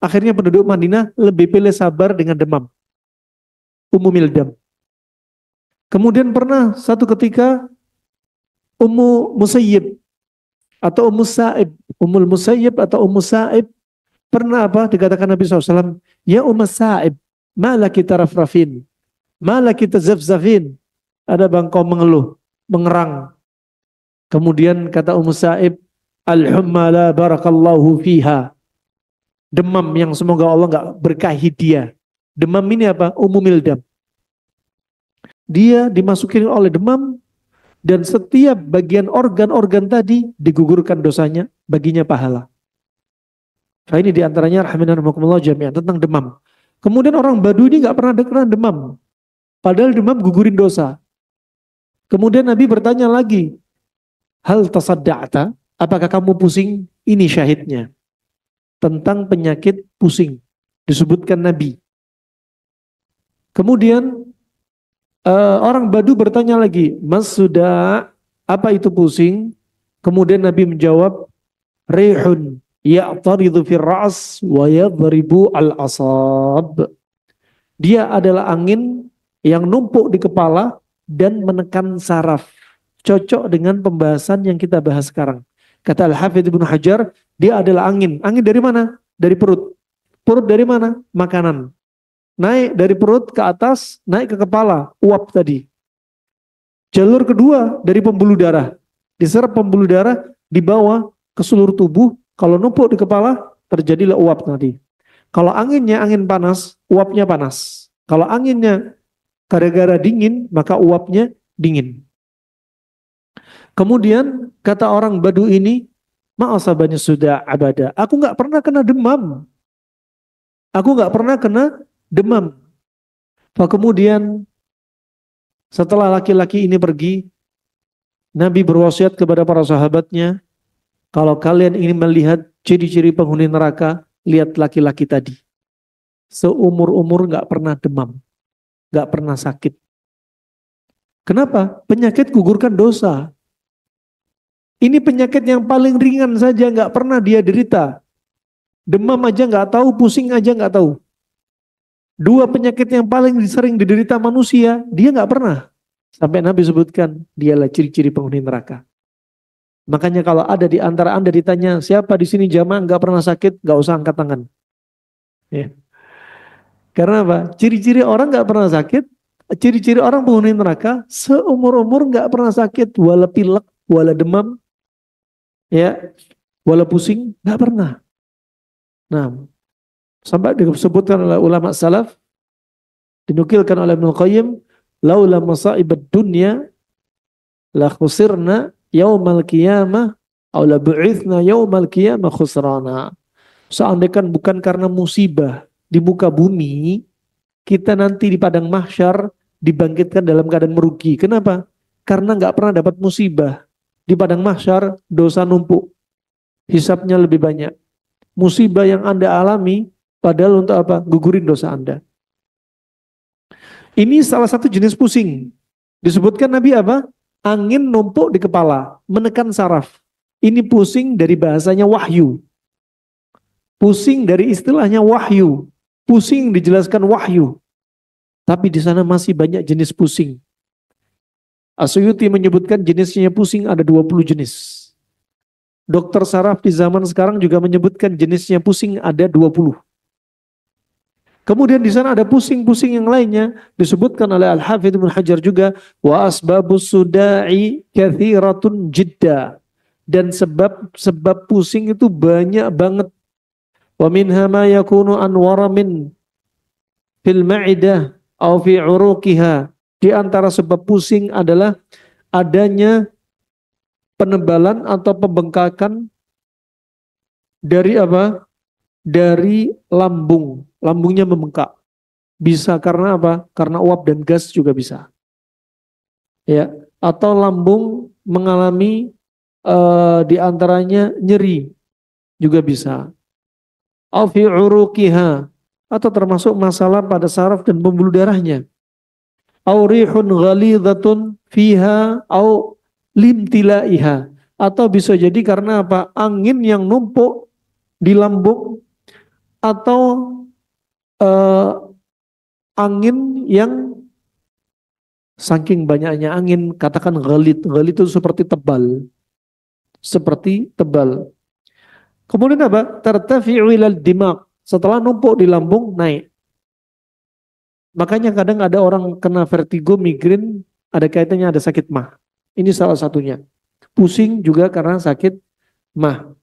Akhirnya penduduk Madinah lebih pilih sabar dengan demam. Umumil dam. Kemudian pernah satu ketika Ummu Musayyib atau Ummu Sa'ib, Ummul Musayyib atau Ummu Sa'ib pernah apa? Dikatakan Nabi SAW, ya Ummu Sa'ib, malaki tarafrafin, malaki tazafzafin. Ada bang kau mengeluh, mengerang. Kemudian kata Ummu Sa'ib, al-humma la barakallahu fiha. Demam yang semoga Allah enggak berkahi dia. Demam ini apa? Umumil dam. Dia dimasukin oleh demam dan setiap bagian organ-organ tadi digugurkan dosanya, baginya pahala. Nah ini diantaranya rahimahumullah jami'an tentang demam. Kemudian orang Badu ini nggak pernah kena demam, padahal demam gugurin dosa. Kemudian Nabi bertanya lagi, hal tasadda'ta, apakah kamu pusing? Ini syahidnya tentang penyakit pusing disebutkan Nabi. Kemudian orang Badu bertanya lagi, Mas sudah apa itu pusing? Kemudian Nabi menjawab, rihun ya'taridu fir ra's wa yadribu al-asab. Dia adalah angin yang numpuk di kepala dan menekan saraf. Cocok dengan pembahasan yang kita bahas sekarang. Kata Al-Hafidz Ibnu Hajar, dia adalah angin. Angin dari mana? Dari perut. Perut dari mana? Makanan. Naik dari perut ke atas, naik ke kepala, uap tadi. Jalur kedua dari pembuluh darah. Diserap pembuluh darah, dibawa ke seluruh tubuh. Kalau numpuk di kepala, terjadilah uap tadi. Kalau anginnya angin panas, uapnya panas. Kalau anginnya gara-gara dingin, maka uapnya dingin. Kemudian kata orang Badu ini, ma'asabani sudah abada. Aku nggak pernah kena demam. Aku nggak pernah kena demam. Kemudian setelah laki-laki ini pergi, Nabi berwasiat kepada para sahabatnya, kalau kalian ingin melihat ciri-ciri penghuni neraka, lihat laki-laki tadi. Seumur-umur nggak pernah demam, nggak pernah sakit. Kenapa? Penyakit gugurkan dosa. Ini penyakit yang paling ringan saja, nggak pernah dia derita. Demam aja nggak tahu, pusing aja nggak tahu. Dua penyakit yang paling sering diderita manusia, dia nggak pernah. Sampai Nabi sebutkan, dialah ciri-ciri penghuni neraka. Makanya kalau ada di antara Anda ditanya, siapa di sini jamaah nggak pernah sakit, nggak usah angkat tangan. Ya. Karena apa? Ciri-ciri orang nggak pernah sakit, ciri-ciri orang penghuni neraka, seumur-umur nggak pernah sakit, wala pilek, wala demam, ya, wala pusing, nggak pernah. Nah, sampai disebutkan oleh ulama salaf, dinukilkan oleh Ibnu Qayyim, laula masaibad dunya la khusirna yaumal qiyamah aw la bu'ithna yaumal qiyamah khusrana. Seandainya bukan karena musibah di muka bumi, kita nanti di padang mahsyar dibangkitkan dalam keadaan merugi. Kenapa? Karena nggak pernah dapat musibah. Di padang mahsyar dosa numpuk, hisabnya lebih banyak. Musibah yang Anda alami padahal untuk apa? Gugurin dosa Anda. Ini salah satu jenis pusing. Disebutkan Nabi apa? Angin numpuk di kepala, menekan saraf. Ini pusing dari bahasanya wahyu. Pusing dari istilahnya wahyu. Pusing dijelaskan wahyu. Tapi di sana masih banyak jenis pusing. As-Suyuti menyebutkan jenisnya pusing ada 20 jenis. Dokter saraf di zaman sekarang juga menyebutkan jenisnya pusing ada 20. Kemudian di sana ada pusing-pusing yang lainnya disebutkan oleh Al-Hafidz Ibnu Hajar juga, wa asbabus suda'i katsiratun jidda, dan sebab pusing itu banyak banget. Wa minha ma yakunu anwara min fil ma'idah aw fi uruqiha. Di antara sebab pusing adalah adanya penebalan atau pembengkakan dari apa? Dari lambung. Lambungnya membengkak. Bisa karena apa? Karena uap dan gas juga bisa. Ya, atau lambung mengalami di antaranya nyeri juga bisa. Au fi uruqiha, atau termasuk masalah pada saraf dan pembuluh darahnya. Au rihun ghalidhatun fiha au limtilaiha, atau bisa jadi karena apa? Angin yang numpuk di lambung atau eh, angin yang saking banyaknya angin, katakan ghalit. Ghalit itu seperti tebal. Seperti tebal. Kemudian apa? Tartafi'u ilal dimaq. Setelah numpuk di lambung, naik. Makanya kadang ada orang kena vertigo, migrain, ada kaitannya ada sakit mah. Ini salah satunya. Pusing juga karena sakit mah.